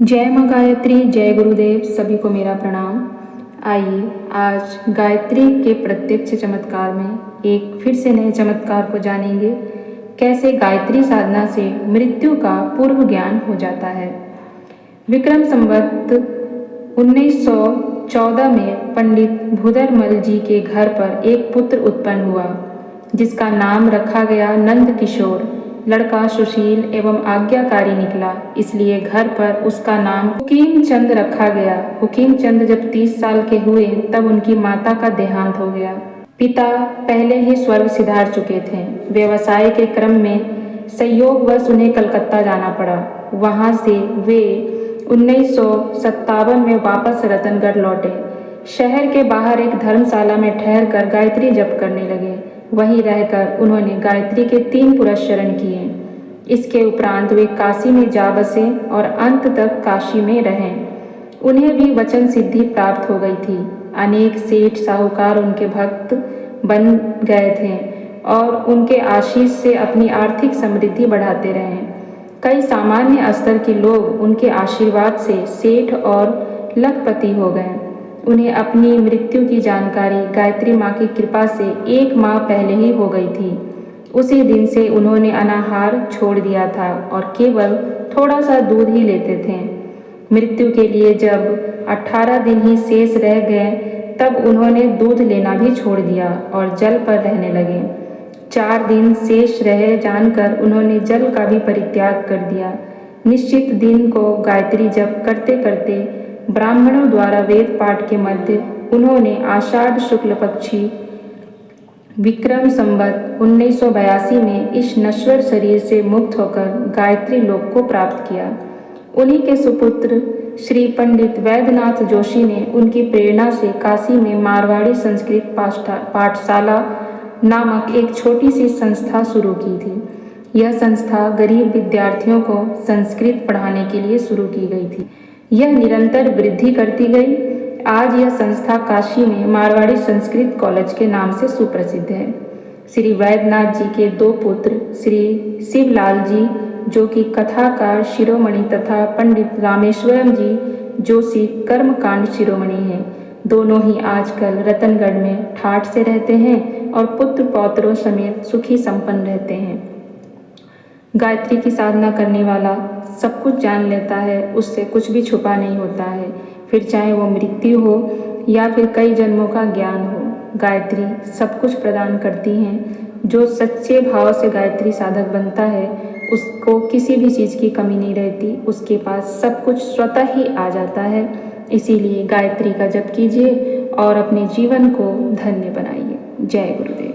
जय माँ गायत्री, जय गुरुदेव, सभी को मेरा प्रणाम। आइए आज गायत्री के प्रत्यक्ष चमत्कार में एक फिर से नए चमत्कार को जानेंगे। कैसे गायत्री साधना से मृत्यु का पूर्व ज्ञान हो जाता है। विक्रम संवत 1914 में पंडित भूधरमल जी के घर पर एक पुत्र उत्पन्न हुआ, जिसका नाम रखा गया नंद किशोर। लड़का सुशील एवं आज्ञाकारी निकला, इसलिए घर पर उसका नाम हुकीम चंद रखा गया। हुकीम चंद जब 30 साल के हुए तब उनकी माता का देहांत हो गया। पिता पहले ही स्वर्ग सिधार चुके थे। व्यवसाय के क्रम में संयोगवश उन्हें कलकत्ता जाना पड़ा। वहां से वे 1957 में वापस रतनगढ़ लौटे। शहर के बाहर एक धर्मशाला में ठहरकर गायत्री जप करने लगे। वहीं रहकर उन्होंने गायत्री के 3 पुरस्चरण किए। इसके उपरांत वे काशी में जा बसे और अंत तक काशी में रहे। उन्हें भी वचन सिद्धि प्राप्त हो गई थी। अनेक सेठ साहूकार उनके भक्त बन गए थे और उनके आशीष से अपनी आर्थिक समृद्धि बढ़ाते रहे। कई सामान्य स्तर के लोग उनके आशीर्वाद से सेठ और लखपति हो गए। उन्हें अपनी मृत्यु की जानकारी गायत्री माँ की कृपा से 1 माह पहले ही हो गई थी। उसी दिन से उन्होंने अनाहार छोड़ दिया था और केवल थोड़ा सा दूध ही लेते थे। मृत्यु के लिए जब 18 दिन ही शेष रह गए तब उन्होंने दूध लेना भी छोड़ दिया और जल पर रहने लगे। 4 दिन शेष रह जानकर उन्होंने जल का भी परित्याग कर दिया। निश्चित दिन को गायत्री जप करते करते ब्राह्मणों द्वारा वेद पाठ के मध्य उन्होंने आषाढ़ शुक्ल पक्षी विक्रम संवत 1982 में इस नश्वर शरीर से मुक्त होकर गायत्री लोक को प्राप्त किया। उन्हीं के सुपुत्र श्री पंडित वैद्यनाथ जोशी ने उनकी प्रेरणा से काशी में मारवाड़ी संस्कृत पाठशाला नामक एक छोटी सी संस्था शुरू की थी। यह संस्था गरीब विद्यार्थियों को संस्कृत पढ़ाने के लिए शुरू की गई थी। यह निरंतर वृद्धि करती गई। आज यह संस्था काशी में मारवाड़ी संस्कृत कॉलेज के नाम से सुप्रसिद्ध है। श्री वैद्यनाथ जी के 2 पुत्र श्री शिवलाल जी जो कि कथाकार शिरोमणि तथा पंडित रामेश्वरम जी जोशी कर्मकांड शिरोमणि हैं। दोनों ही आजकल रतनगढ़ में ठाठ से रहते हैं और पुत्र पौत्रों समेत सुखी संपन्न रहते हैं। गायत्री की साधना करने वाला सब कुछ जान लेता है, उससे कुछ भी छुपा नहीं होता है। फिर चाहे वो मृत्यु हो या फिर कई जन्मों का ज्ञान हो, गायत्री सब कुछ प्रदान करती हैं। जो सच्चे भाव से गायत्री साधक बनता है उसको किसी भी चीज़ की कमी नहीं रहती, उसके पास सब कुछ स्वतः ही आ जाता है। इसीलिए गायत्री का जप कीजिए और अपने जीवन को धन्य बनाइए। जय गुरुदेव।